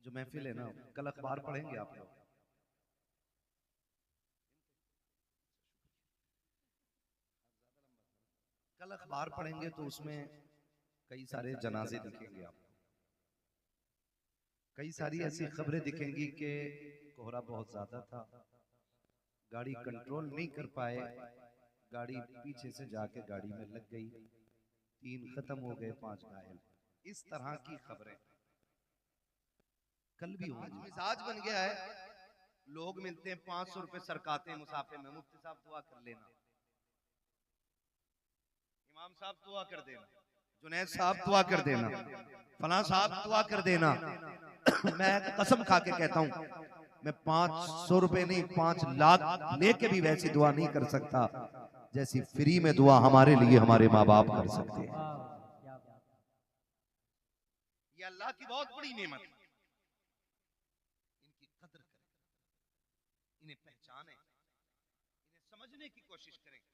जो महफिल है ना, कल अखबार पढ़ेंगे आप लोग। कल अखबार पढ़ेंगे तो उसमें कई सारे जनाजे दिखेंगे आपको, कई सारी ऐसी खबरें दिखेंगी कि कोहरा बहुत ज्यादा था, गाड़ी कंट्रोल नहीं कर पाए, गाड़ी पीछे से जाके गाड़ी में लग गई, 3 खत्म हो गए, 5 घायल। इस तरह की खबरें कल भी होंगी। मिजाज बन गया है, लोग मिलते हैं 500 रुपए सरकाते हैं मुसाफे में, मुफ्ती साहब दुआ कर लेना, इमाम साहब दुआ कर देना, जुनैद साहब दुआ कर देना, फलां साहब दुआ कर देना। मैं कसम खा के कहता हूं, मैं 500 रुपए नहीं 5 लाख लेके भी वैसी दुआ नहीं कर सकता जैसी फ्री में दुआ हमारे लिए हमारे माँ बाप कर सकते हैं। ये अल्लाह की बहुत बड़ी नेमत है, इनकी कदर करें, इन्हें पहचानें, इन्हें समझने की कोशिश करें। अब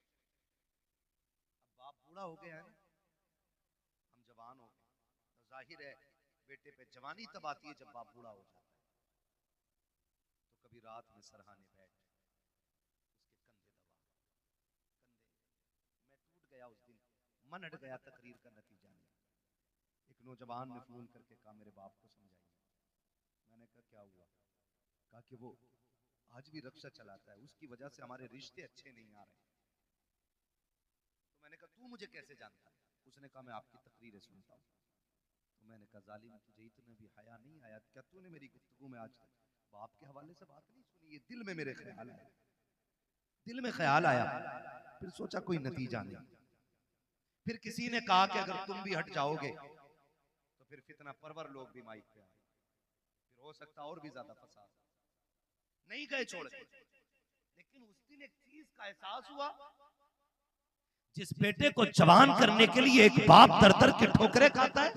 बाप बूढ़ा हो गया है ना, हम जवान हो गए, तो जाहिर है बेटे पे जवानी तब आती है जब बाप बूढ़ा हो जाता है। तो कभी रात में सरहाने बैठ, उसके कंधे दबा, कंधे, मैं टूट गया उस दिन, मन हट गया, तकरीर का नतीजा नहीं। एक नौजवान ने फोन करके कहा मेरे बाप को समझाइए। मैंने कहा क्या हुआ? कहा कि वो आज भी रिक्शा चलाता है, उसकी वजह से हमारे रिश्ते अच्छे नहीं आ रहे। तो मैंने कहा तू मुझे कैसे जानता है? उसने कहा मैं आपकी तकरीरें सुनता हूँ। तो मैंने कहा जालिम, तुझे इतना भी हया नहीं आया क्या? तूने मेरी गुफ्तगू में आज तक बाप के हवाले से बात नहीं सुनी? ये दिल में मेरे ख्याल आया, दिल में ख्याल आया, फिर सोचा कोई नतीजा नहीं। फिर किसी ने कहा कि अगर तुम भी हट जाओगे तो फिर फितना परवर लोग भी माइक पे आए, फिर हो सकता और भी ज्यादा फसाद। नहीं गए छोड़ के, लेकिन उस दिन एक चीज का एहसास हुआ, जिस बेटे को जवान करने के लिए एक बाप दर दर के ठोकरे खाता है,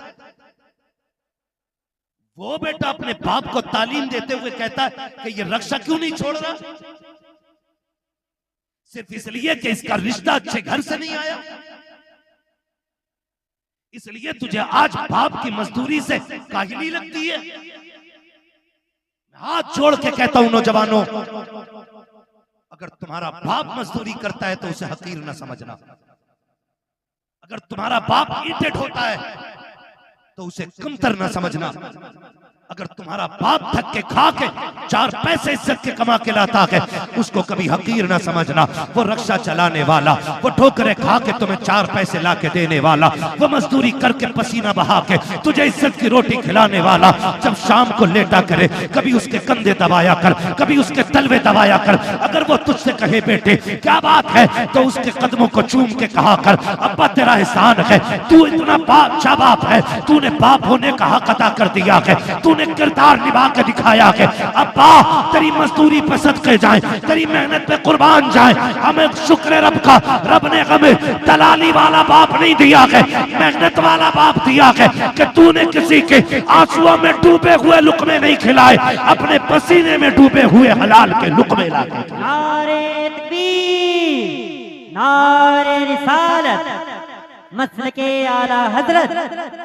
वो बेटा अपने बाप को तालीम देते हुए कहता है कि ये रक्षा क्यों नहीं छोड़ रहा? सिर्फ इसलिए कि इसका रिश्ता अच्छे घर से नहीं आया, इसलिए तुझे आज बाप की मजदूरी से काहिली लगती है। हाथ जोड़ के कहता हूं नौजवानों, अगर तुम्हारा बाप मजदूरी करता है तो उसे हकीर न समझना। अगर तुम्हारा बाप ईंटें ढोता है तो उसे कमतर न समझना। अगर तुम्हारा बाप थक के खा के 4 पैसे इज्जत के कमा के लाता है, उसको कभी हकीर ना समझना। वो रक्षा चलाने वाला, वो ठोकरे खा के तुम्हें 4 पैसे ला के देने वाला, वो मजदूरी करके पसीना बहा के तुझे इज्जत की रोटी खिलाने वाला, जब शाम को लेटा करे कभी उसके कंधे दबाया कर, कभी उसके तलवे दबाया कर। अगर वो तुझसे कहे बेटे क्या बात है, तो उसके कदमों को चूम के कहा कर अब्बा तेरा एहसान है, तू इतना अच्छा बाप है, तूने बाप होने का हक अदा कर दिया है, तूने किरदार निभा के दिखाया है। अब्बा तेरी मजदूरी पे सदके जाए, तेरी मेहनत पे कुर्बान जाए। हमें शुक्र रब का, रब ने हमें दलाली वाला बाप नहीं दिया है, मेहनत वाला बाप दिया है कि तूने किसी के आंसुओं में डूबे हुए लुकमे नहीं खिलाए, अपने पसीने में डूबे हुए हलाल के लुकमे लाके। नारे तकबीर, नारे रिसालत, मसलके आला हजरत,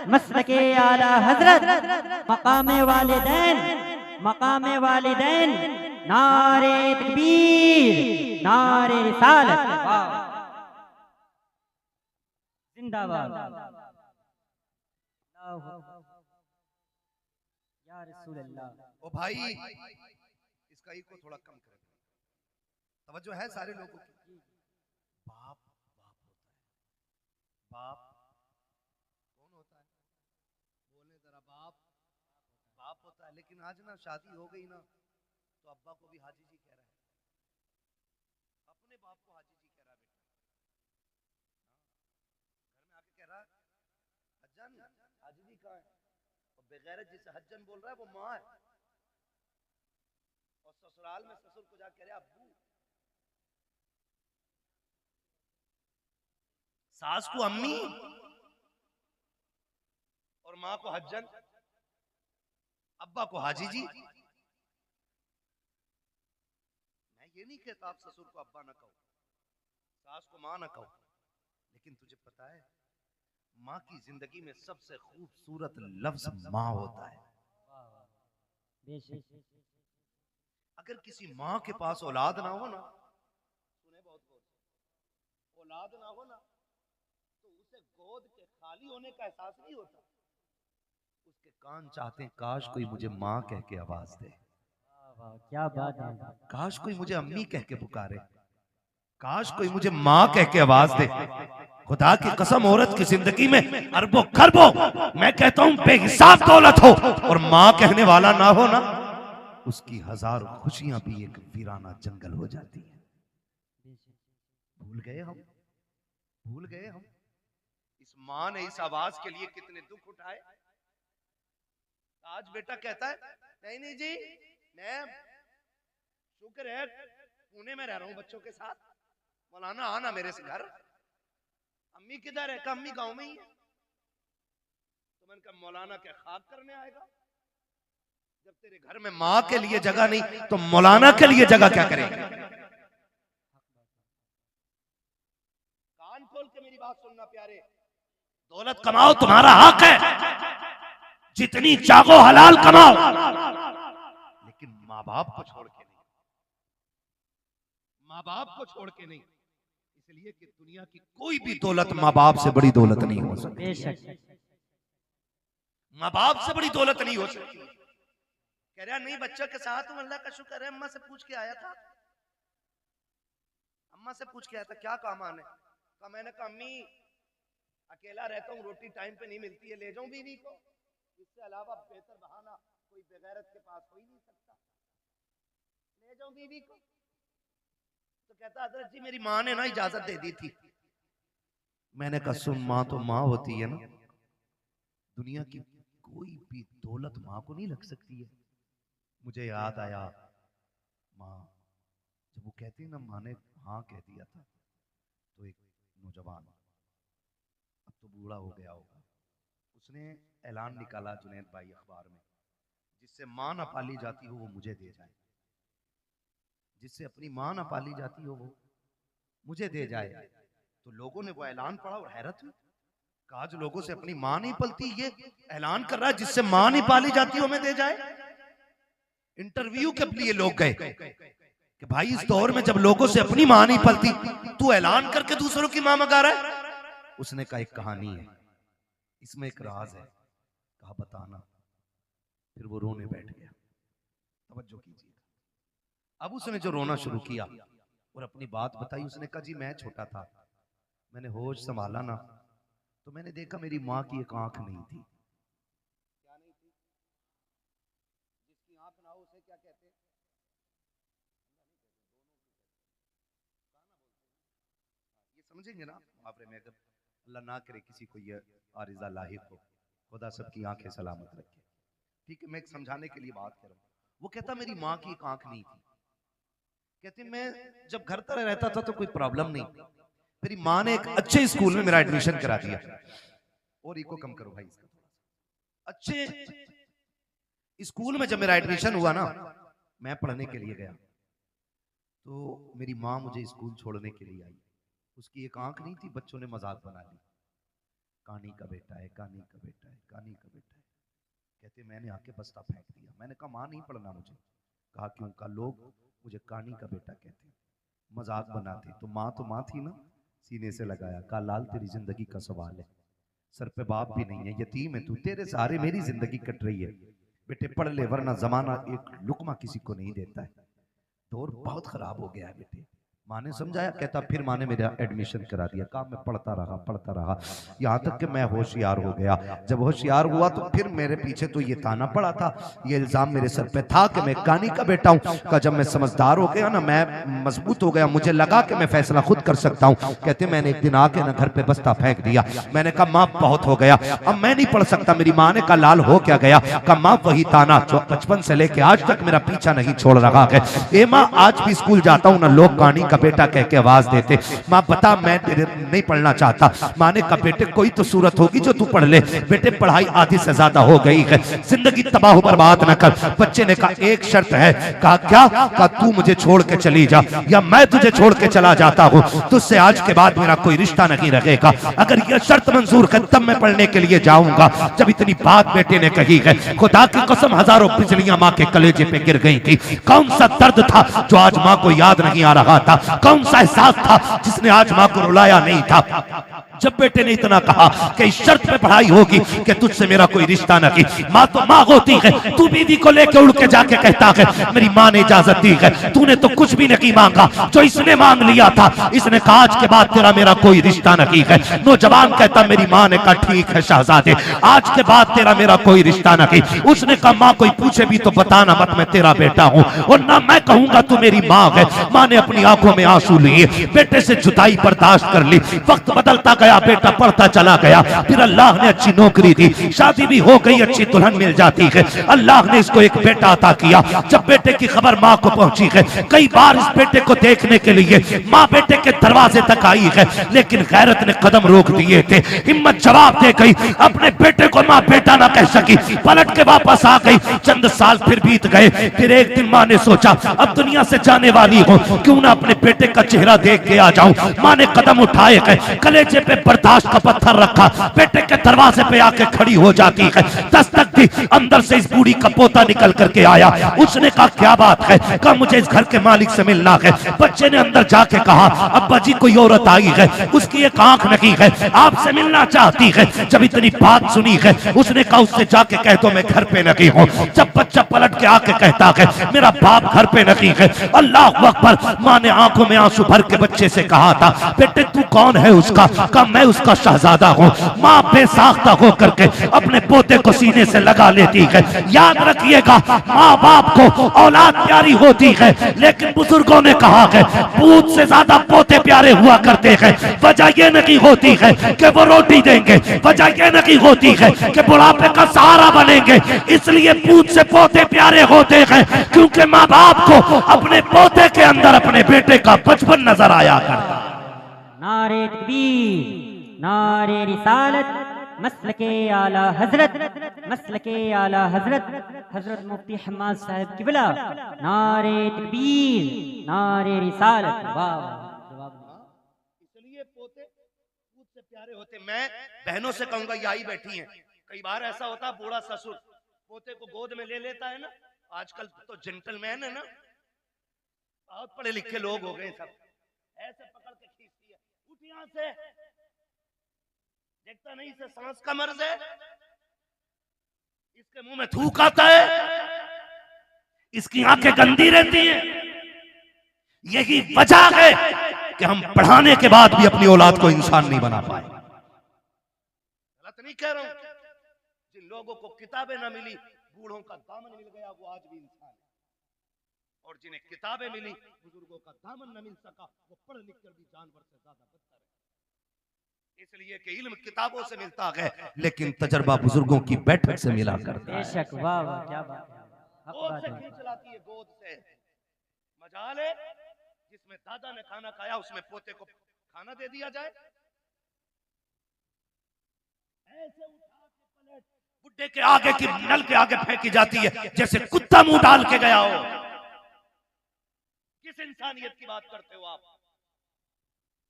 मसलके आला हजरत, मकामे वालिदैन, मकामे वालिदैन, नारे तकबीर, नारे रिसालत, जिंदाबाद। या रसूल अल्लाह। ओ भाई, इसका इको थोड़ा कम करें, तवज्जो है सारे लोगों की। बाप बाप होता है, बाप कौन होता है? बोले जरा, बाप बाप होता है। लेकिन आज ना शादी हो गई ना तो अब्बा को भी हाजी जी कह रहा है, अपने बाप को हाजी जी कह रहा है। बेटा घर में आके कह रहा है हज्जन, हाजी जी कहाँ है? और बेगैरत जिसे हज्जन बोल रहा है वो माँ है, और ससुराल में ससुर को जाके कह रहा है अब्बू। सास को अम्मी और माँ को हज्जन, अब्बा को हाजी जी। मैं ये नहीं कहता आप ससुर को अब्बा ना कहो, सास को माँ ना कहो, लेकिन तुझे पता है माँ की जिंदगी में सबसे खूबसूरत लफ्ज माँ होता है। बेशक अगर किसी माँ के पास औलाद ना हो ना, सुने बहुत गौर से, औलाद ना हो ना तो उसे गोद के खाली होने का एहसास नहीं होता। उसके कान चाहते हैं काश कोई मुझे माँ कह के आवाज दे, वाह वाह क्या बात है। काश कोई मुझे अम्मी कह के पुकारे, काश कोई मुझे माँ कह के आवाज दे। खुदा की कसम, औरत की जिंदगी में अरबों खरबों, मैं कहता हूं बेहिसाब दौलत हो और माँ कहने वाला ना हो ना, उसकी हजारों खुशियां भी एक वीराना जंगल हो जाती है। भूल गए हम, भूल गए हम इस माँ ने इस आवाज के लिए कितने दुख उठाए। आज बेटा कहता है नहीं नहीं जी, मैं शुक्र है पुणे में रह रहा हूं बच्चों के साथ, मौलाना आना मेरे से घर। अम्मी किधर है? अम्मी गांव में ही है। तो मैंने कहा मौलाना क्या खाक करने आएगा? जब तेरे घर में माँ के लिए जगह नहीं तो मौलाना के लिए जगह क्या करेगा? कान खोल के मेरी बात सुनना प्यारे, दौलत कमाओ तुम्हारा हक है, जितनी चाहो हलाल कमाओ, लेकिन माँ बाप को छोड़ के नहीं, माँ बाप को छोड़ के नहीं। इसलिए कि दुनिया की कोई भी दौलत माँ बाप से बड़ी दौलत नहीं हो सकती। बेशक माँ बाप से बड़ी दौलत नहीं हो सकती। कह रहा नहीं बच्चा के साथ हूं, अल्लाह का शुक्र है, अम्मा से पूछ के आया था, अम्मा से पूछ के आया था क्या काम आने का। मैंने कहा अम्मी अकेला रहता हूँ, रोटी टाइम पे नहीं मिलती है, ले जाऊं बीवी को, इससे अलावा बेहतर बहाना कोई बेगैरत के पास हो ही नहीं सकता, ले जाऊं बीवी को। तो कहता हजरत जी मेरी माँ ने ना इजाजत दे दी थी। मैंने कहा सुन, माँ तो माँ होती है ना, दुनिया की कोई भी दौलत माँ को नहीं लग सकती है। मुझे याद आया माँ, जब वो कहती है ना माँ ने हाँ कह दिया था, तो एक नौजवान, अब तो बूढ़ा हो गया होगा, उसने ऐलान निकाला जुनैद भाई अखबार में, जिससे माँ ना पाली जाती हो वो मुझे दे जाए, जिससे अपनी माँ ना पाली जाती हो वो मुझे दे जाए। तो लोगों ने वो ऐलान पढ़ा और हैरत हुई, कहा जो लोगों से अपनी माँ नहीं पलती, ये ऐलान कर रहा है जिससे माँ नहीं पाली जाती हो हमें दे जाए। इंटरव्यू के लिए लोग गए कि भाई इस दौर में जब लोगों से अपनी माँ नहीं पलती, तू ऐलान करके दूसरों की माँ मंगा रहा है। उसने कहा एक कहानी है, इसमें एक राज है। कहा बताना। फिर वो रोने बैठ गया। तवज्जो कीजिए, अब उसने जो रोना शुरू किया और अपनी बात बताई, उसने कहा जी मैं छोटा था, मैंने होश संभाला ना तो मैंने देखा मेरी माँ की एक आंख नहीं थी। क्या नहीं थी? जिसकी आंख ना हो उसे क्या कहते हैं? ये समझेंगे ना मुहावरे में, अगर अल्लाह ना करे किसी को ये आरिज़ा लाहिक हो, खुदा सबकी आंखें सलामत रखे। ठीक है, मैं एक समझाने के लिए बात कर रहा हूँ। वो कहता मेरी माँ की एक आंख नहीं थी, कहते मैं जब घर तरह रहता था तो कोई प्रॉब्लम नहीं, मेरी माँ ने एक अच्छे स्कूल में मेरा एडमिशन करा दिया। और इको कम करो भाई इसका, अच्छे स्कूल में जब मेरा एडमिशन हुआ ना, मैं पढ़ने के लिए गया तो मेरी माँ मुझे स्कूल छोड़ने के लिए आई। उसकी एक आंख नहीं थी, बच्चों ने मजाक बना ली, कानी का बेटा है, कानी का बेटा है, कानी का बेटा है। कहते मैंने आके बस्ता फेंक दिया। मैंने कहा माँ नहीं पढ़ना मुझे। कहा क्यों? कहा लोग मुझे कानी का बेटा कहते हैं, मजाक बनाते। तो माँ थी ना, सीने से लगाया। कहा लाल तेरी जिंदगी का सवाल है, सर पे बाप भी नहीं है, यतीम है तू, तेरे सहारे मेरी जिंदगी कट रही है। बेटे पढ़ ले वरना जमाना एक लुकमा किसी को नहीं देता है, दौर बहुत खराब हो गया है बेटे। माँ ने समझाया। कहता फिर माँ ने मेरा एडमिशन करा दिया। कहा मैं पढ़ता रहा यहाँ तक कि मैं होशियार हो गया। जब होशियार हुआ तो फिर मेरे पीछे तो ये ताना पड़ा था, ये इल्जाम मेरे सर पे था कि मैं कानी का बेटा हूँ। का जब मैं समझदार हो गया ना, मैं मजबूत हो गया, मुझे लगा कि मैं फैसला खुद कर सकता हूँ। कहते मैंने एक दिन आके ना घर पे बस्ता फेंक दिया। मैंने कहा माँ बहुत हो गया, अब मैं नहीं पढ़ सकता। मेरी माँ ने कहा लाल हो क्या गया? कहा माँ वही ताना जो बचपन से लेके आज तक मेरा पीछा नहीं छोड़ रहा है। ए माँ आज भी स्कूल जाता हूँ ना, लोग कानी का बेटा कह के आवाज देते, माँ बता मैं तेरे नहीं पढ़ना चाहता। माँ ने कहा बेटे कोई तो सूरत होगी जो तू पढ़ ले। बेटे पढ़ाई आधी से ज्यादा हो गई है, जिंदगी तबाह बर्बाद न कर। बच्चे ने कहा एक शर्त है। कहा क्या? कहा तू मुझे छोड़ के चली जा या मैं तुझे छोड़ के चला जाता हूँ, तुझसे आज के बाद मेरा कोई रिश्ता नहीं रहेगा। अगर यह शर्त मंजूर है तब मैं पढ़ने के लिए जाऊंगा। जब इतनी बात बेटे ने कही है, खुदा की कसम हजारों बिजलियां माँ के कलेजे पे गिर गई थी। कौन सा दर्द था जो आज माँ को याद नहीं आ रहा था? कौन सा एहसास था जिसने आज माँ को रुलाया नहीं था? जब बेटे ने इतना कहा कि इस शर्त पे पढ़ाई होगी कि तुझसे मेरा कोई रिश्ता नहीं। माँ तो माँ होती है, तू बीवी को लेके उड़ के जाके कहता है मेरी माँ ने इजाजत दी है, तूने तो कुछ भी नहीं मांगा, जो इसने मांग लिया था। इसने कहा आज के बाद तेरा मेरा कोई रिश्ता नहीं है। नौजवान कहता मेरी माँ ने कहा ठीक है शहजादे, आज के बाद तेरा मेरा कोई रिश्ता नहीं। उसने कहा माँ कोई पूछे भी तो बताना मत मैं तेरा बेटा हूँ, और ना मैं कहूंगा तू मेरी माँ है। माँ ने अपनी आंखों में आंसू लिए, बेटे से जुदाई बर्दाश्त कर ली। वक्त बदलता गया, बेटा पढ़ता चला गया। फिर अल्लाह ने अच्छी नौकरी दी, शादी भी हो गई, अच्छी दुल्हन मिल जाती है। अल्लाह ने इसको एक बेटा अता किया। जब बेटे की खबर माँ को पहुंची है, कई बार इस बेटे को देखने के लिए माँ बेटे के दरवाजे तक आई है, लेकिन गैरत ने कदम रोक दिए थे। हिम्मत जवाब दे गई, अपने बेटे को माँ बेटा ना कह सकी, पलट के वापस आ गई। चंद साल फिर बीत गए। फिर एक दिन माँ ने सोचा अब दुनिया से जाने वाली हूँ, क्यों ना अपने बेटे का चेहरा देख के आ जाऊं। माँ ने कदम उठाए गए, कलेजे पे बर्दाश्त का पत्थर रखा, बेटे के दरवाजे पे आके खड़ी हो जाती है। दस्तक दी, अंदर से इस बूढ़ी का पोता निकल करके आया। उसने कहा क्या बात है? कहा मुझे इस घर के मालिक से मिलना है। बच्चे ने अंदर जाके कहा अब्बा जी कोई औरत आई है, उसकी एक आंख नहीं है, आपसे मिलना चाहती है। जब इतनी बात सुनी है, उसने कहा उससे जाके कह दो मैं घर पे नहीं हूँ। जब बच्चा पलट के आके कहता है मेरा बाप घर पे नहीं है, अल्लाह अकबर। माँ ने आंखों में आंसू भर के बच्चे से कहा था बेटे तू कौन है उसका? कहा मैं उसका शहजादा हूँ। माँ बेसाख्ता होकर के अपने पोते को सीने से लगा लेती है। याद रखिएगा माँ बाप को औलाद प्यारी होती है, लेकिन बुजुर्गों ने कहा है पूत से ज्यादा पोते प्यारे हुआ करते हैं। वजह यह नहीं होती है कि वो रोटी देंगे, वजह यह नहीं होती है कि बुढ़ापे का सहारा बनेंगे। इसलिए पूत से पोते प्यारे होते हैं क्योंकि माँ बाप को अपने पोते के अंदर अपने बेटे का बचपन नजर आया करता। नारे तकबीर, नारे रिसालत, मसलके आला हजरत, मसलके आला हजरत, हजरत मुफ्ती हम्माद साहब किबला। नारे तकबीर, नारे रिसालत। वाह जवाब। इसलिए पोते दूध से प्यारे होते। मैं बहनों से कहूंगा ये आई बैठी हैं, कई बार ऐसा होता है बूढ़ा ससुर पोते को गोद में ले लेता है ना, आजकल तो जेंटलमैन है ना, बहुत पढ़े लिखे लोग हो गए सब, ऐसे पकड़ के खींचती है, उठ यहां से, देखता नहीं इसे सांस का मर्ज है, इसके मुंह में थूक आता है, इसकी आंखें गंदी रहती हैं। यही वजह है कि हम पढ़ाने के बाद भी अपनी औलाद को इंसान नहीं बना पाए। गलत नहीं कह रहा हूं, जिन लोगों को किताबें ना मिली, बूढ़ों का दामन मिल गया, वो आज भी इंसान है, और जिन्हें किताबें मिली, बुजुर्गों का दामन न मिल सका, वो पढ़ लिख कर भी जानवर से ज्यादा बदतर है। इसलिए कि इल्म किताबों से मिलता है, लेकिन तजर्बा बुजुर्गों की बैठक से मिला करता है। बेशक, वाह वाह क्या बात है। गोद से खींच लाती है, गोद से। मजाल है जिसमें दादा ने खाना खाया उसमें पोते को खाना दे दिया जाए। ऐसे उठा के पलट बुड्ढे के आगे की नल के आगे फेंकी जाती है जैसे कुत्ता मुंह डाल के गया हो। किस इंसानियत की बात करते हो आप?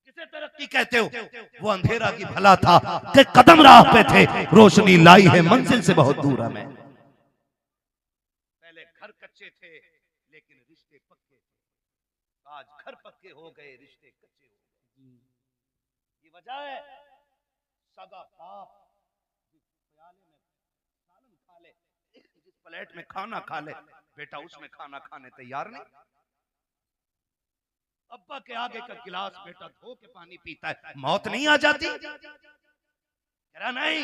किसे तरक्की कहते हो? वो अंधेरा की भला था कि कदम राह पे थे, रोशनी लाई है मंजिल से बहुत दूर हमें। पहले घर कच्चे थे लेकिन रिश्ते पक्के थे, आज घर पक्के हो गए, रिश्ते कच्चे हो गए। ये वजह है सगा बाप जिस प्याले में सालन खा ले, जिस प्लेट में खाना खा ले, बेटा उसमें खाना खाने तैयार नहीं। अब्बा के आगे का गिलास बेटा धो के पानी पीता है, मौत नहीं आ जाती? कह रहा नहीं,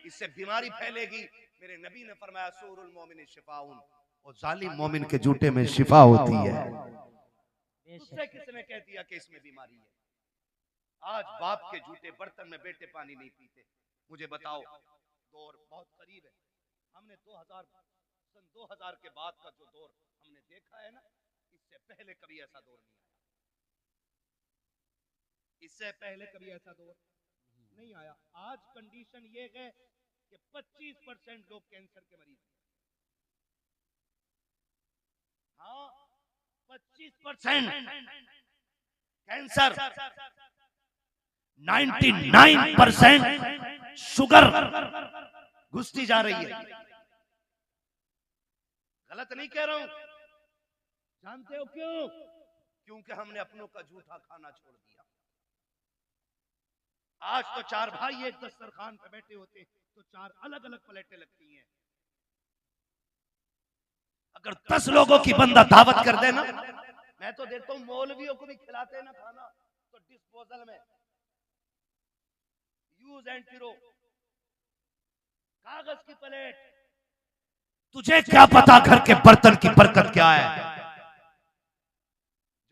इससे बीमारी फैलेगी। मेरे नबी ने फरमाया सूरुल मोमिन शिफाउन, और जालिम मोमिन के जूते में शिफा होती है। उससे किसने कह दिया कि इसमें बीमारी है? आज बाप के जूते बर्तन में बेटे पानी नहीं पीते। मुझे बताओ, दौर बहुत करीब है। हमने सन 2000 के बाद का जो दौर हमने देखा है ना, इससे पहले कभी ऐसा दौर नहीं आया। इससे पहले कभी ऐसा दौर नहीं आया। आज कंडीशन ये है कि 25% लोग कैंसर के मरीज हैं। हाँ, 25% कैंसर, 99% शुगर घुसती जा रही है। गलत नहीं कह रहा हूं। जानते हो क्यों? क्योंकि हमने अपनों का झूठा खाना छोड़ दिया। आज तो 4 भाई एक दस्तरखान पे बैठे होते तो 4 अलग अलग प्लेटें लगती हैं। अगर 10 लोगों की बंदा दावत कर देना, मैं तो देखता हूं मौलवियों को भी खिलाते हैं ना खाना, तो डिस्पोजल में यूज एंड थ्रो, कागज की प्लेट। तुझे क्या पता घर के बर्तन की बरकत क्या है?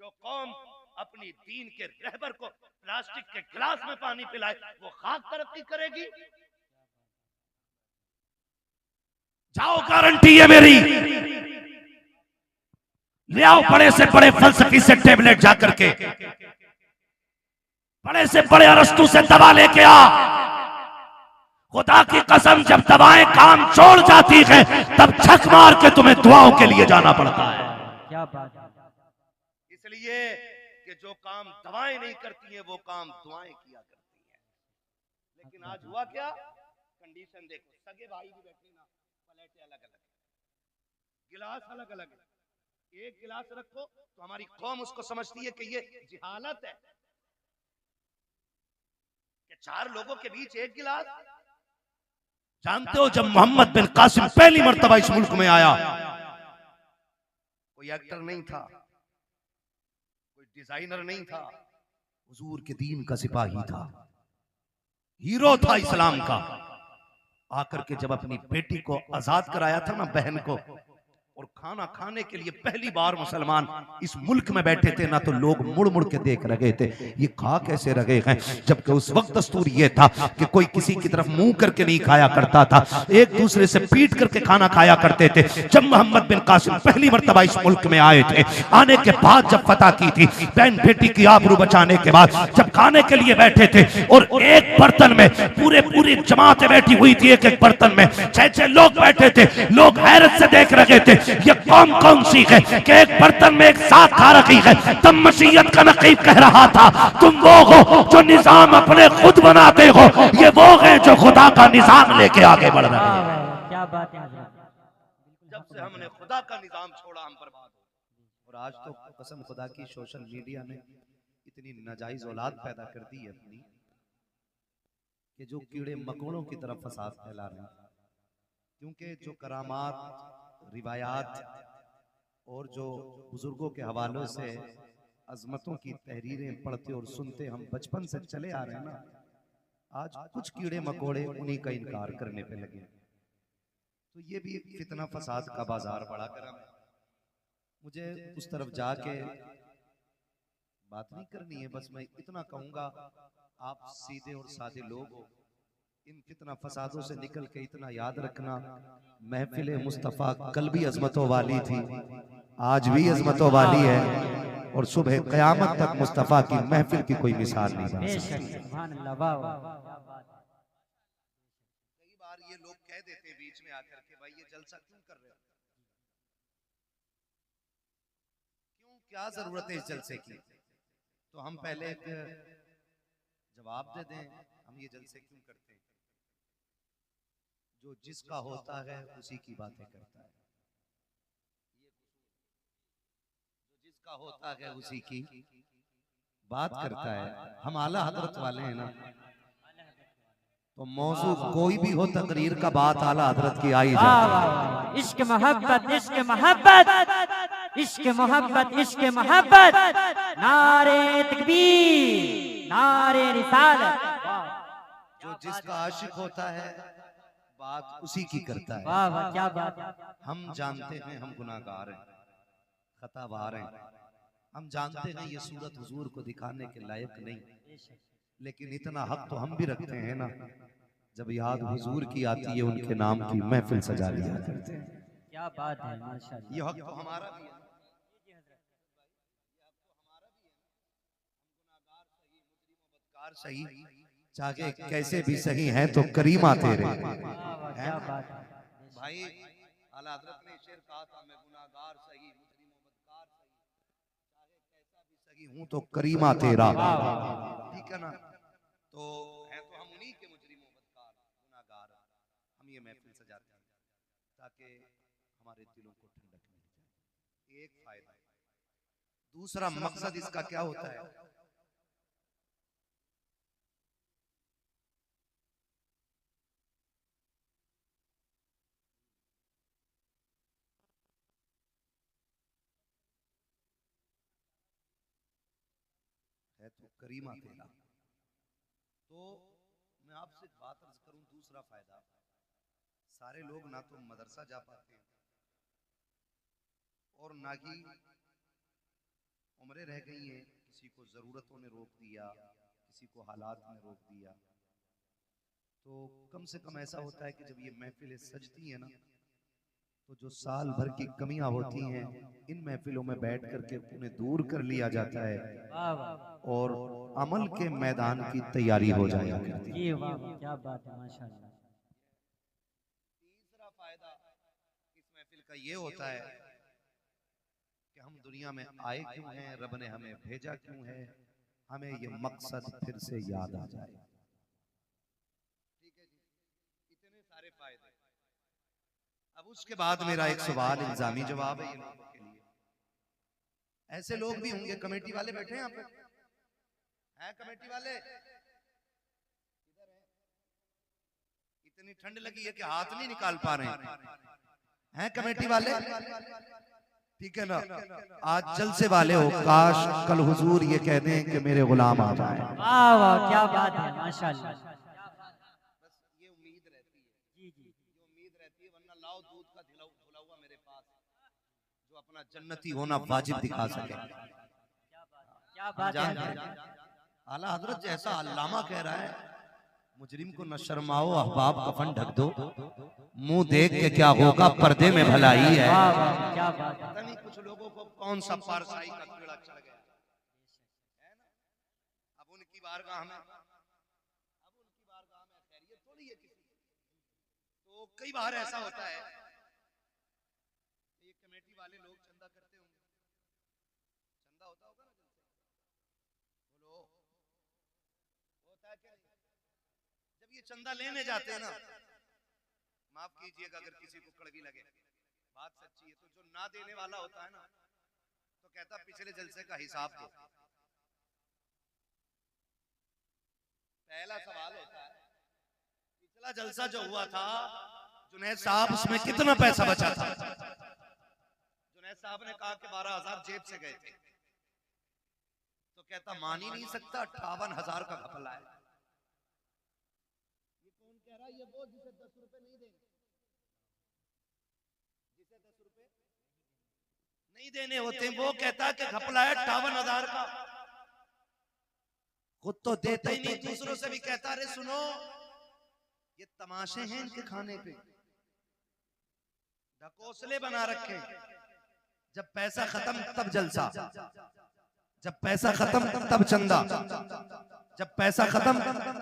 जो कौम अपनी दीन के रहबर को प्लास्टिक के गिलास में पानी पिलाए, वो खाक तरक्की करेगी। जाओ, गारंटी है मेरी। ले आओ बड़े से बड़े फलसफी से टेबलेट जाकर के, बड़े से बड़े अरस्तु से दवा लेके आ। खुदा की कसम, जब दवाएं काम छोड़ जाती है तब छक मार के तुम्हें दुआओं के लिए जाना पड़ता है। क्या बात है। इसलिए कि जो काम दवाएं नहीं करती हैं वो काम दुआएं किया करती हैं। लेकिन आज हुआ क्या? कंडीशन देखो, सगे भाई भी बैठे ना, प्लेटें अलग अलग, गिलास अलग अलग है। एक गिलास रखो तो हमारी कौम उसको समझती है कि ये जिहालत है कि 4 लोगों के बीच एक गिलास। जानते हो, जब मोहम्मद बिन कासिम पहली मर्तबा इस मुल्क में आया, कोई एक्टर नहीं था, कोई डिजाइनर नहीं था, हुजूर के दीन का सिपाही था, हीरो था इस्लाम का। आकर के जब अपनी बेटी को आजाद कराया था ना, बहन को, और खाना खाने के लिए पहली बार मुसलमान इस मुल्क में बैठे थे ना, तो लोग मुड़ मुड़ के देख रहे थे, ये खा कैसे रहे हैं। जबकि उस वक्त दस्तूर ये था कि कोई किसी की तरफ मुंह करके नहीं खाया करता था, एक दूसरे से पीट करके खाना खाया करते थे। जब मोहम्मद बिन कासिम पहली मर्तबा इस मुल्क में आए थे, आने के बाद जब फतह की थी, बहन बेटी की आबरू बचाने के बाद जब खाने के लिए बैठे थे, और एक बर्तन में पूरी जमातें बैठी हुई थी, एक एक बर्तन में 6-6 लोग बैठे थे। लोग हैरत से देख रहे थे, ये कौम कौन सी है कि एक बर्तन में एक साथ खा रखी है। तब मसीहत का नकीब कह रहा था, तुम वो हो जो निजाम अपने खुद बनाते हो, ये वो है जो खुदा का निजाम लेके आगे बढ़ रहे हैं। क्या बात है। जब से हमने खुदा का निजाम छोड़ा, हम बर्बाद हो। और आज तो कसम खुदा की, सोशल मीडिया ने इतनी नाजायज औलाद पैदा कर दी है अपनी, कि जो कीड़े मकोड़ों की तरफ फसाद फैला रहे हैं। क्योंकि जो करामात, रिवायात और जो बुजुर्गों के हवालों से अजमतों की तहरीरें पढ़ते और सुनते हम बचपन से चले आ रहे हैं ना, आज कुछ कीड़े मकोड़े उन्हीं का इनकार करने पे लगे। तो ये भी एक फितना फसाद का बाजार बड़ा गर्म है। मुझे उस तरफ जाके बात नहीं करनी है, बस मैं इतना कहूंगा, आप सीधे और सादे लोग हो, इन फितना फसादों से निकल के इतना याद रखना, महफिल मुस्तफ़ा कल भी अजमतों वाली थी, आज भी अजमतों वाली है, और सुबह क़यामत तक मुस्तफ़ा की महफिल की कोई मिसाल नहीं बन सकती। कई बार ये लोग कह देते हैं बीच में आकर के, भाई ये जलसा क्यों कर रहे हो, क्यों, क्या जरूरत है इस जलसे की? तो हम पहले एक जवाब दे दें, हम ये जलसे क्यों करते हैं? जो जिसका होता है उसी की बातें करता है, जो जिसका होता है उसी की बात करता है। हम आला हजरत वाले हैं ना, तो मौजू कोई भी हो, तकरीर का बात आला हजरत की आई जाए। इश्क मोहब्बत, इश्क मोहब्बत, इश्क मोहब्बत, इश्क मोहब्बत, नारे तकबीर, नारे रिसालत। जो जिसका आशिक होता है बात उसी की करता है। वाह वाह, क्या बात है। हम जानते हैं हम गुनाहगार हैं, खतावार हैं, हम जानते हैं ये सूरत हुजूर को दिखाने के लायक नहीं, लेकिन इतना हक तो हम भी रखते हैं ना, जब याद हुजूर की आती है उनके नाम की महफिल सजा लिया करते हैं। क्या बात है, माशाअल्लाह। ये हक तो हमारा भी है। यार सही चाहे कैसे भी सही है तो करीमा तेरे। वाह वाह क्या बात है भाई आला हजरत ने शेर कहा था, मैं गुनाहगार सही मुजरिम बदकार सही, चाहे कैसा भी सही हूं तो करीमा तेरा। ठीक है ना, तो है तो हम उन्हीं के मुजरिम बदकार गुनाहगार। हम ये महफिल सजाते हैं ताकि हमारे दिलों को ठंडक मिल जाए, एक फायदा। दूसरा मकसद इसका क्या होता है, है तो करीमा तेरा। तो मैं आपसे बात अर्ज करूं, दूसरा फायदा, सारे लोग ना तो मदरसा जा पाते हैं और ना ही उम्रें रह गई हैं, किसी को जरूरतों ने रोक दिया, किसी को हालात ने रोक दिया। तो कम से कम ऐसा होता है कि जब ये महफिलें सजती हैं ना, तो जो साल भर की कमियां होती हैं इन महफिलों में बैठ करके उन्हें दूर कर लिया जाता है वाह वाह और अमल के मैदान की तैयारी हो जाया करती है। जी वाह वाह क्या बात है माशाल्लाह। तीसरा फायदा इस महफिल का ये होता है कि हम दुनिया में आए क्यों हैं, रब ने हमें भेजा क्यों है, हमें ये मकसद फिर से याद आ जाए। ठीक है जी, इतने सारे फायदे। अब उसके बाद मेरा एक सवाल इल्जामी जवाब है ये लोगों के लिए। ऐसे लोग भी होंगे, कमेटी वाले बैठे हैं यहाँ पे, हैं कमेटी वाले? इतनी ठंड लगी है कि हाथ नहीं निकाल पा रहे हैं कमेटी वाले? ठीक है ना, आज जलसे वाले हो, काश कल हुजूर ये कह दें कि मेरे गुलाम आ जाए। वाह वाह क्या बात है माशाल्लाह। बस ये उम्मीद रहती है, जी जी ये उम्मीद रहती है, वरना लाओ दूध का धुला हुआ मेरे पास जो अपना जन्नती होना वाजिब दिखा सके। क्या बात है। आला हजरत जैसा अल्लामा कह रहा है, मुजरिम को न शर्माओ अहबाब कफन ढक दो, मुंह देख के क्या होगा पर्दे में भलाई है। वाह वाह क्या बात है। पता नहीं कुछ लोगों को कौन सा पारसाई का कीड़ा चढ़ गया है ना। अब उनकी बारगाह में खैरियत थोड़ी है किसी। तो कई बार ऐसा होता है, ये कमेटी वाले लोग चंदा करते होंगे, चंदा होता होगा ना, बोलो होता है क्या नहीं? जब ये चंदा लेने जाते हैं ना, माफ कीजिएगा अगर किसी को कड़वी लगे, बात सच्ची है, तो जो ना देने वाला होता है ना, तो कहता पिछले जलसे का हिसाब दो। पहला सवाल होता है, पिछला जलसा जो हुआ था जुनैद साहब, उसमें कितना पैसा बचा था? जुनैद साहब ने कहा कि 12,000 जेब से गए थे। तो कहता मान ही नहीं सकता, 58,000 का घपला है। ये कौन कह रहा है? ये वो जिसे 10 रुपए नहीं देंगे, जिसे 10 रुपए नहीं देने होते, वो कहता कि घपला है 58,000 का। खुद तो देता ही नहीं, दूसरों से भी कहता अरे सुनो ये तमाशे हैं इनके खाने पे, ढकोसले बना रखे, जब पैसा खत्म तब जलसा, जब पैसा खत्म तब चंदा, जब पैसा खत्म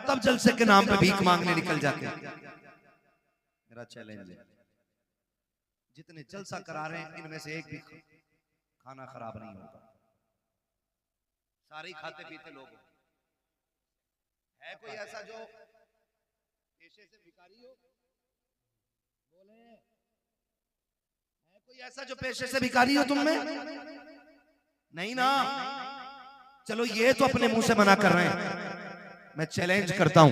तब जलसे के नाम पे भीख मांगने निकल जाते हैं। मेरा चैलेंज है, जितने जलसा करा रहे हैं इनमें से एक भी खाना खराब नहीं होगा, सारे खाते पीते लोग। है कोई ऐसा जो पेशे से भिखारी हो? बोले है कोई ऐसा जो पेशे से भिखारी हो तुम में? नहीं ना। चलो ये तो अपने मुंह से मना कर रहे हैं, मैं चैलेंज करता हूं,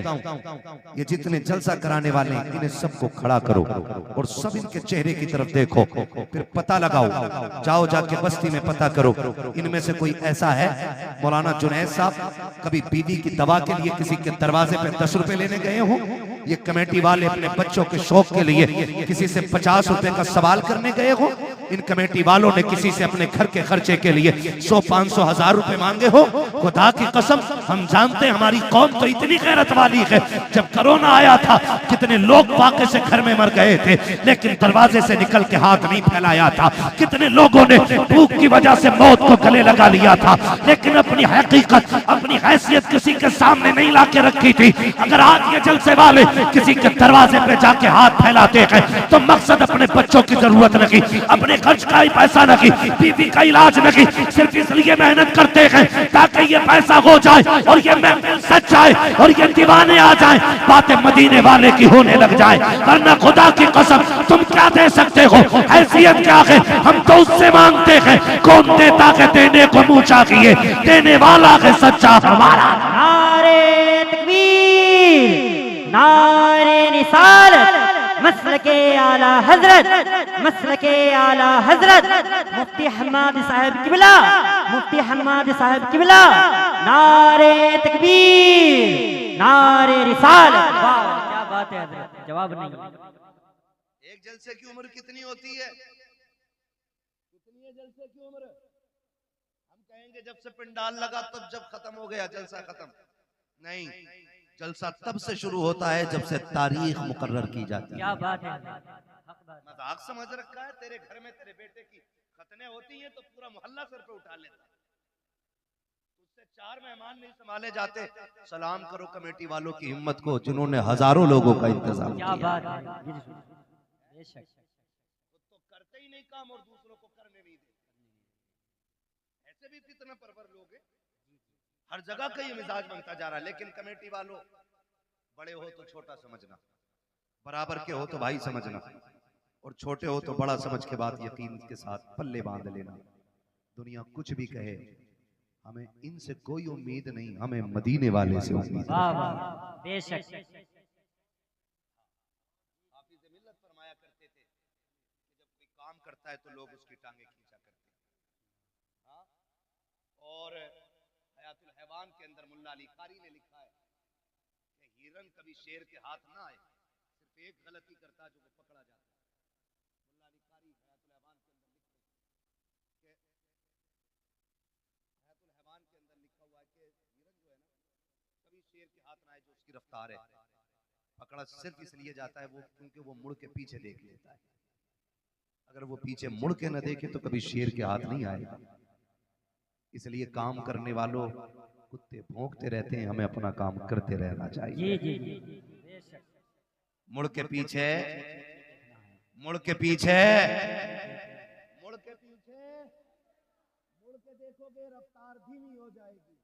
ये जितने जलसा कराने वाले हैं इन्हें सबको खड़ा करो और सब इनके चेहरे की तरफ देखो, फिर पता लगाओ, जाओ जाके बस्ती में पता करो इनमें से कोई ऐसा है। मौलाना जुनैद साहब कभी बीवी की दवा के लिए किसी के दरवाजे पे 10 रुपए लेने गए हो? ये कमेटी वाले अपने बच्चों के शौक के लिए किसी से 50 रुपए का सवाल करने गए हो? इन कमेटी वालों ने किसी से अपने घर के खर्चे के लिए 100, 500, 1000 रुपए मांगे हो? खुदा की कसम हम जानते हैं हमारी कौम तो इतनी गैरत वाली है। जब कोरोना आया था कितने लोग वाकई से घर में मर गए थे, लेकिन दरवाजे से निकल के हाथ नहीं फैलाया था। कितने लोगों ने भूख की वजह से मौत को गले लगा लिया था, लेकिन अपनी हकीकत, अपनी अपनी हैसियत किसी के सामने नहीं लाके रखी थी। अगर आज ये जलसे वाले किसी के दरवाजे पे जाके हाथ फैलाते हैं तो मकसद अपने बच्चों की जरूरत नहीं, अपने खर्च का ही पैसा नहीं, बीवी का इलाज नहीं, सिर्फ इसलिए मेहनत करते हैं ताकि ये पैसा हो जाए और ये महफिल सच जाए और ये दीवाने आ जाए, बातें मदीने वाले की होने लग जाए। वरना खुदा की कसम तुम क्या दे सकते हो, हैसियत क्या है, हम तो उससे मांगते हैं कौन देता के देने को मुंह चाहिए, देने वाला है सच्चा हमारा। नारे तकबीर, नारे रिसालत, मसलके आला हजरत, मसलके आला हजरत, मुफ्ती हम्माद साहब किबला, मुफ्ती हम्माद साहब किबला, नारे तकबीर, नारे रिसालत। वाह क्या बात है हजरत, जवाब नहीं। एक जलसे की उम्र कितनी होती है? कितनी है जलसे की उम्र? हम कहेंगे जब से पिंडाल लगा तब जब खत्म हो गया जलसा खत्म नहीं, जलसा तब से शुरू होता है जब से तारीख मुकर्रर की जाती है। क्या बात है, मजाक समझ रखा है? तेरे घर में तेरे बेटे की खतने होती हैं तो पूरा मोहल्ला सर पे उठा लेता, उससे 4 मेहमान नहीं संभाले जाते। सलाम करो कमेटी वालों की हिम्मत को जिन्होंने हजारों लोगों का इंतजाम क्या किया। बात है, बेशक तो करते ही नहीं काम और दूसरों को करने नहीं देते। ऐसे भी कितना परवर लोग हैं, हर जगह का ये मिजाज बनता जा रहा है। लेकिन कमेटी वालों, बड़े हो तो छोटा समझना, बराबर के हो तो भाई समझना, और छोटे हो तो बड़ा समझ के बाद यकीन के साथ पल्ले बांध लेना। दुनिया कुछ भी कहे, हमें इनसे कोई उम्मीद नहीं, हमें मदीने वाले से उम्मीद है। वाह वाह बेशक। हाफिज़ मिल्लत फरमाया करते थे कि जब कोई काम करता है तो लोग उसकी टांगे खींचा करते हैं। हाँ? और हयातुल हैवान के अंदर मुल्ला अली कारी ने लिखा है कि हिरन कभी शेर के हाथ ना आए, सिर्फ एक गलती करता जो वो पकड़ा जाता है। मुल्ला अली कारी हयातुल हैवान के अंदर लिखते हैं कि हयातुल हैवान के अंदर लिखा हुआ है कि हिरन जो है ना कभी शेर के हाथ ना आए जो उसकी रफ्तार है, पकड़ा सिर्फ इसलिए जाता है वो क्योंकि वो मुड़ के पीछे देख लेता है। अगर वो पीछे मुड़ के न देखे तो कभी शेर के हाथ नहीं आएगा। इसलिए काम करने वालों, कुत्ते भौंकते रहते हैं, हमें अपना काम करते रहना चाहिए। जी जी जी बेशक। मुड़ के पीछे, मुड़ के पीछे, मुड़ के पीछे, मुड़ के देखोगे रफ्तार धीमी हो जाएगी,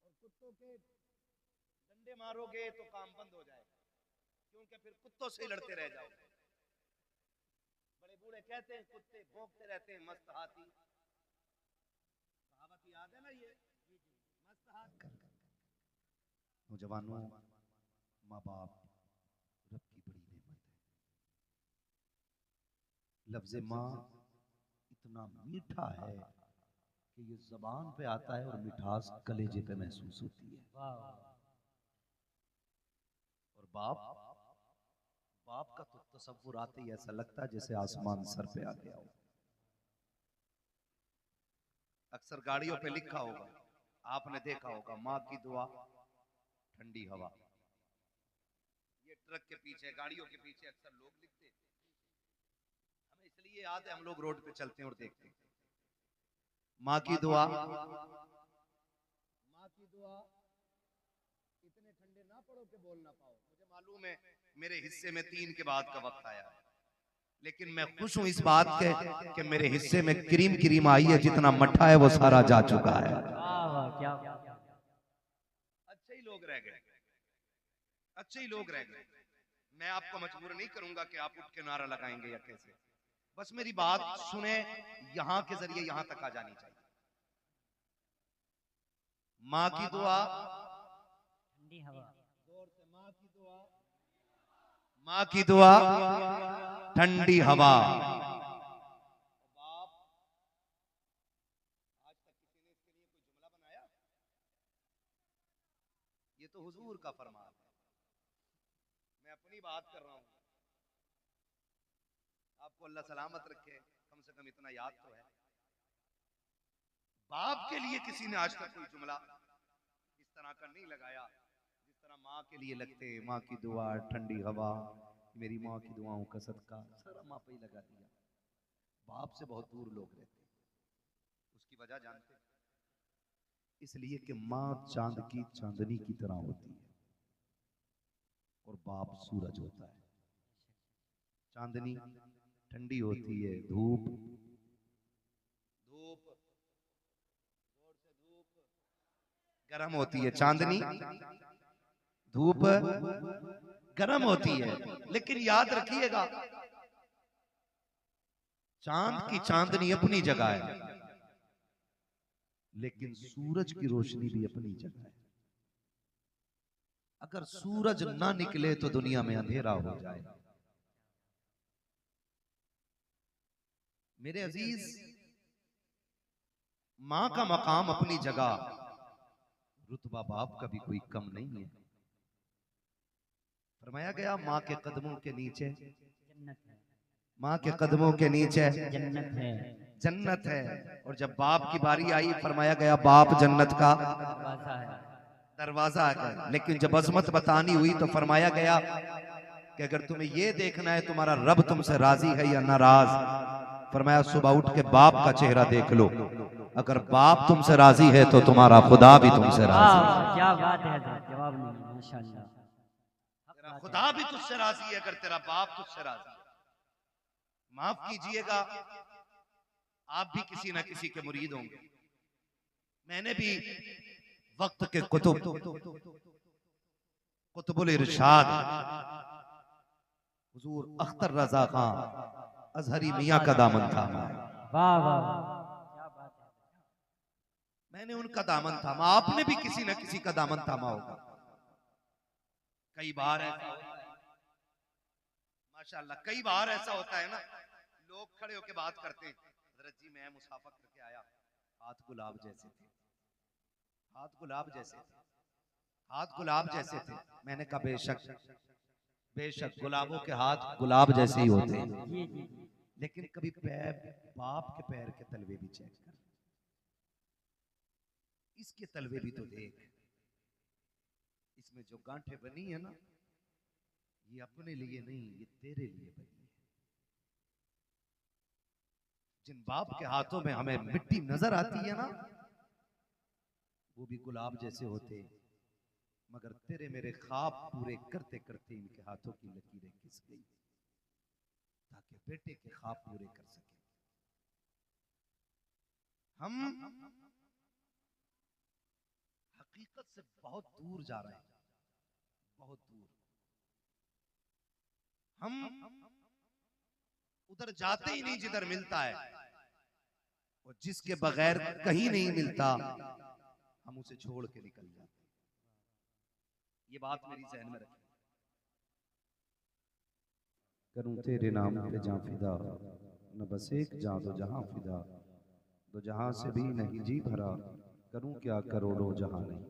और कुत्तों के डंडे मारोगे तो काम बंद हो जाएगा, क्योंकि फिर कुत्तों से लड़ते रह जाओगे। बड़े बूढ़े कहते हैं कुत्ते भौंकते रहते हैं मस्त हाथी, कहावत याद है ना ये, मस्त हाथी। नौजवानों, माँ बाप रब की बड़ी नेमत है। लफ्ज माँ इतना मीठा है कि ये जबान पे आता है और मिठास कलेजे पे महसूस होती है। और बाप, बाप का तो तसव्वुर आते ही ऐसा लगता है जैसे आसमान सर पे आ गया हो। अक्सर गाड़ियों पे लिखा होगा, आपने देखा होगा, माँ की दुआ ठंडी हवा। ये ट्रक के पीछे, गाड़ियों के पीछे अक्सर लोग लिखते हैं। हमें इसलिए याद है, हम लोग रोड पे चलते हैं और देखते हैं माँ की दुआ, माँ की दुआ। इतने ठंडे ना पड़ो कि बोल ना पाओ। मुझे मालूम है मेरे हिस्से में 3 के बाद का वक्त आया है, लेकिन मैं खुश हूं इस बात के कि मेरे हिस्से में क्रीम क्रीम आई है, जितना मट्ठा है वो सारा जा चुका है। क्या अच्छे ही लोग रह गए, अच्छे ही लोग रह गए। मैं आपको मजबूर नहीं करूंगा कि आप उठ के नारा लगाएंगे या कैसे, बस मेरी बात सुने, यहां के जरिए यहां तक आ जानी चाहिए। माँ की दुआ, ठंडी हवा, जोर से माँ की दुआ, माँ की दुआ ठंडी हवा। बाप, आज तक किसी ने इसके लिए कोई जुमला बनाया? ये तो हुजूर का फरमान है, मैं अपनी बात कर रहा हूं। आपको अल्लाह सलामत रखे, कम से कम इतना याद तो है। बाप के लिए किसी ने आज तक कोई जुमला इस तरह का नहीं लगाया जिस तरह माँ के लिए लगते हैं। माँ की दुआ, ठंडी हवा, मेरी माँ की दुआओं का सदका, सारा माँ पे ही लगा दिया। बाप से बहुत दूर लोग रहते हैं, उसकी वजह जानते हैं? इसलिए कि माँ चांद की चांदनी की तरह होती है और बाप सूरज होता है। चांदनी ठंडी होती है, धूप धूप गर्म होती है। चांदनी धूप गर्म होती है, लेकिन याद रखिएगा चांद की चांदनी अपनी जगह है, लेकिन सूरज की रोशनी भी अपनी जगह है। अगर सूरज ना निकले तो दुनिया में अंधेरा हो जाए। मेरे अजीज, मां का मकाम अपनी जगह, रुतबा बाप का भी कोई कम नहीं है। फरमाया गया मां के कदमों के नीचे जन्नत है, मां के कदमों के नीचे जन्नत है, जन्नत है। और जब बाप की बारी आई, फरमाया गया बाप जन्नत का दरवाजा है। दरवाजा है। लेकिन जब अजमत बतानी हुई तो फरमाया गया कि अगर तुम्हें यह देखना है तुम्हारा रब तुमसे राजी है या नाराज, फरमाया सुबह उठ के बाप का चेहरा देख लो। अगर बाप तुमसे राजी है तो तुम्हारा खुदा भी तुमसे राजी है। वाह, क्या बात है हजरत, जवाब नहीं, माशाअल्लाह। तेरा खुदा भी तुझसे राजी है अगर तेरा बाप तुझसे राजी है। माफ कीजिएगा, आप भी किसी ना किसी के मुरीद होंगे। मैंने भी वक्त के कुतुबुल इरशाद हुजूर अख्तर रजा खान अजहरी मियां का दामन थामा है। वाह वाह वाह, क्या बात है। मैंने उनका दामन थामा, आपने भी किसी न किसी का दामन थामा होगा। कई बार ऐसा होता है माशाअल्लाह, कई बार ऐसा होता है ना, लोग खड़े होकर बात करते हैं, हजरत जी मैं मुसाफा करके आया, हाथ गुलाब जैसे थे, हाथ गुलाब जैसे थे, हाथ गुलाब जैसे थे। मैंने कहा बेशक बेशक गुलाबों के हाथ गुलाब जैसे ही होते हैं, जी जी जी, लेकिन कभी पैर बाप के पैर के तलवे भी चेक कर, इसके तलवे भी तो देख, इसमें जो गांठें बनी है ना, ये अपने लिए नहीं, ये तेरे लिए बनी है। जिन बाप के हाथों में हमें मिट्टी नजर आती है ना, वो भी गुलाब जैसे होते, मगर तेरे मेरे ख्वाब पूरे करते करते इनके हाथों की लकीरें घिस गई, ताकि बेटे के ख्वाब पूरे कर सके। हम हकीकत से बहुत दूर जा रहे हैं, बहुत दूर। हम उधर जाते ही नहीं जिधर मिलता है, और जिसके बगैर कहीं नहीं मिलता हम उसे छोड़ के निकल जाते हैं। ये बात मेरी ज़हन में रखें। करूं तेरे नाम पे जां फिदा, न बस एक जां दो जहां फिदा, दो जहां से भी नहीं जी भरा, करूं क्या करोड़ों जहां नहीं।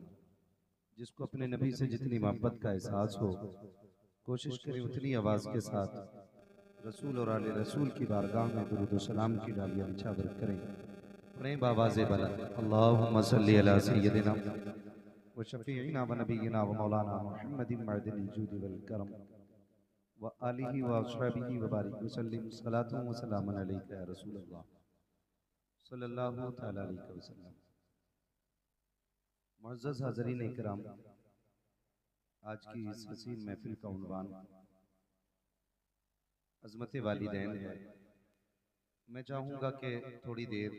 जिसको अपने नबी से जितनी मोहब्बत का एहसास हो, कोशिश करें उतनी आवाज़ के साथ रसूल और आले रसूल की बारगाह में दुरूद व सलाम की डालियां बिछावर करें। पढ़ें बावाज़े बुलंद, अल्लाहुम्मा सल्ली अला सय्यदिना व शफीइना व नबीना व मौलाना मुहम्मदिन मअदिल जूद वल करम व आलिहि व अस्हाबिहि व बारिक वसल्लिम सलातु व सलामुन अलैका या रसूलल्लाह सल्लल्लाहु तआला अलैहि वसल्लम। मुअज़्ज़ज़ हाज़रीन इकराम, आज की इस हसीन महफिल का उन्वान अज़मत वालिदैन है। मैं चाहूँगा कि थोड़ी देर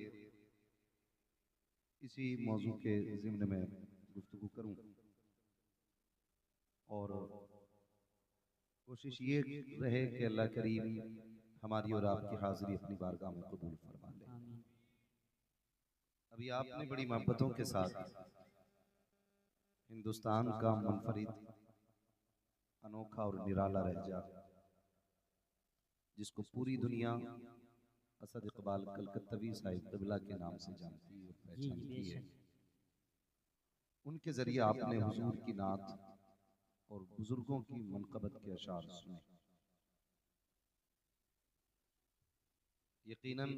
इसी मौजू के ज़िम्न में गुफ्तगू करूँ, और कोशिश ये रहे कि अल्लाह करीम हमारी और आपकी हाज़िरी अपनी बारगाह में कबूल फरमा ले। आमीन। अभी आपने बड़ी मोहब्बतों के साथ हिंदुस्तान का मुनफरिद अनोखा और निराला लहजा, जिसको पूरी दुनिया असद इकबाल कलकत्तवी साहिब क़िबला के नाम से जानती और पहचानती है, उनके जरिए आपने हुजूर की नात और बुजुर्गों की मनक़बत के अशार सुने। यकीनन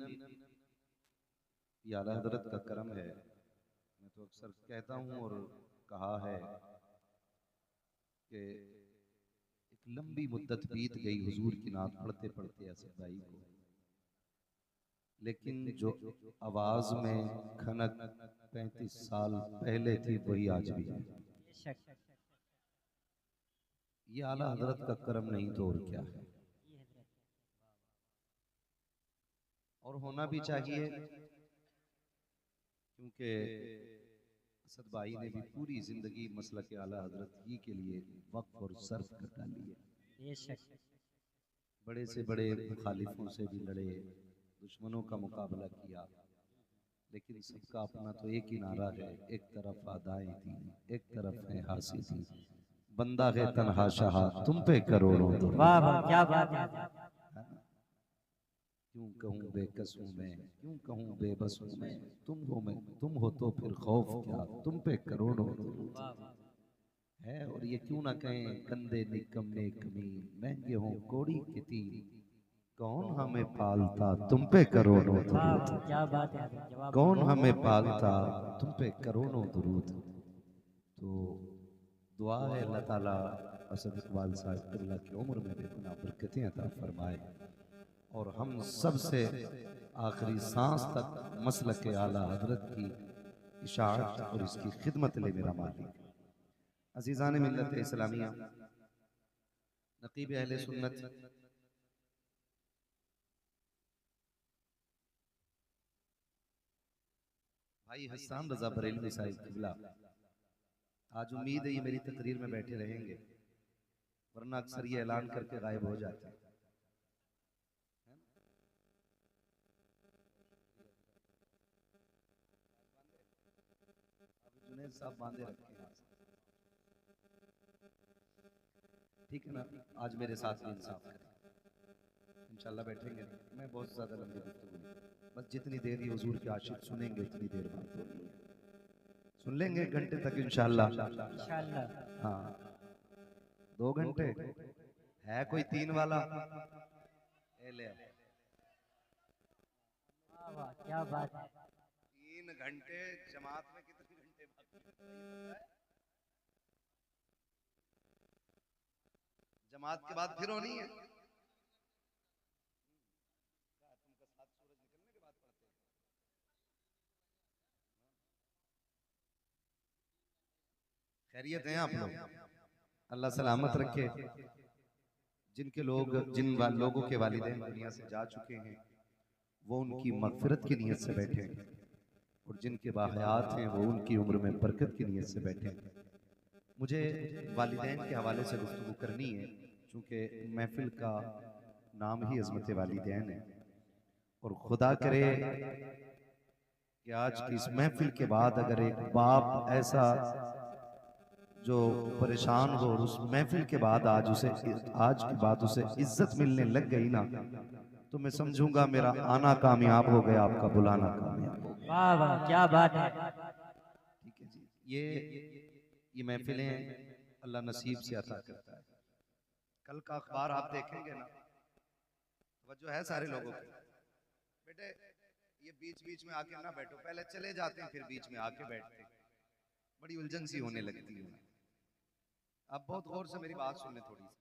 ये आला हज़रत का करम है। मैं तो अक्सर कहता हूँ और कहा है कि एक लंबी मुद्दत बीत गई हुजूर की नात पढ़ते पढ़ते असद भाई को, लेकिन जो आवाज में खनक 35 साल पहले थी वही आज भी है। बेशक ये आला हजरत का करम नहीं तो और क्या है। और होना भी चाहिए, क्योंकि असद भाई ने भी पूरी जिंदगी मसलक के आला हजरत ही के लिए वक्फ और सर्फ कर डाली है। बेशक बड़े से बड़े मुखालिफों से भी लड़े, दुश्मनों का मुकाबला किया, लेकिन सबका अपना तो एक ही नारा है, एक तरफ आदाएं थी, एक तरफ है हासिल थी, बंदा है तन्हा शाह तुम पे करोड़ों दुरूद। वाह वाह क्या बात है। क्यों कहूँ बेकस हूँ मैं, क्यों कहूँ बेबस हूँ मैं, तुम हो तो फिर खौफ क्या, तुम पे करोड़ों दुरूद वाह वाह है। और ये क्यों ना कहें कंधे निकम्मे कमी, महंगे हों कोड़ी के तीर, कौन हमें पालता तुम पे करोड़ों वाह दुरूद, वाह क्या बात है। जवाब कौन हमें पालता तुम पे करोड़ों दुरूद। तो दुआ है अल्लाह ताला असद इकबाल साहब अल्लाह की उम्र में बेगुनाह बरकतें अता फरमाए और हम सब से आखिरी सांस तक मसलक के आला हजरत की इशाअत और इसकी खिदमत ले मेरा मालिक। अजीज़ान मिल्लत इस्लामिया, नकीब अहले सुन्नत भाई हसन रजा बरेलवी साहिब किबला, आज उम्मीद है ये मेरी तकरीर में बैठे रहेंगे, वरना अक्सर ये ऐलान करके गायब हो जाते हैं। जुनैद साहब बांधे रखे हैं, ठीक है ना। आज मेरे साथ भी इंसाफ करें, इंशाल्लाह बैठेंगे। मैं बहुत ज़्यादा लंबी गुफ्तगू नहीं, बस जितनी देर ये हुजूर के आशिक सुनेंगे उतनी देर बात होगी, सुन लेंगे एक घंटे तक इंशाल्लाह। इंशाल्लाह। हाँ 2 घंटे है कोई 3 वाला ए ले। वाह वाह क्या बात है। 3 घंटे जमात में कितने घंटे बाकी है? जमात के बाद फिर होनी है। तुमका 7 सूरज निकलने के बाद पढ़ते हैं। खैरियत है आप लोग? अल्लाह सलामत रखे। जिन लोगों के वालिदैन दुनिया से जा चुके हैं वो उनकी मगफिरत की नीयत से बैठे हैं, और जिनके बाहयात हैं वो उनकी उम्र में बरकत की नीयत से बैठे हैं। मुझे वालिदैन के हवाले से गुफ्तगू करनी है, चूँकि महफिल का नाम ही अज़मत वालिदैन है, और खुदा करे कि आज की इस महफिल के बाद अगर एक बाप ऐसा जो परेशान हो और उस महफिल के बाद आज के बाद उसे इज्जत मिलने लग गई ना, तो मैं समझूंगा मेरा आना कामयाब हो गया, आपका बुलाना कामयाब हो गया। वाह वाह क्या बात है। ठीक है जी, ये महफिलें अल्लाह नसीब से अता करता है। कल का अखबार आप देखेंगे ना, वजह है सारे लोगों की, बेटे ये बीच बीच में आके ना बैठो, पहले चले जाते हैं फिर बीच में आके बैठते, बड़ी उलझन सी होने लगती है। आप बहुत गौर से मेरी बात सुनने थोड़ी सी।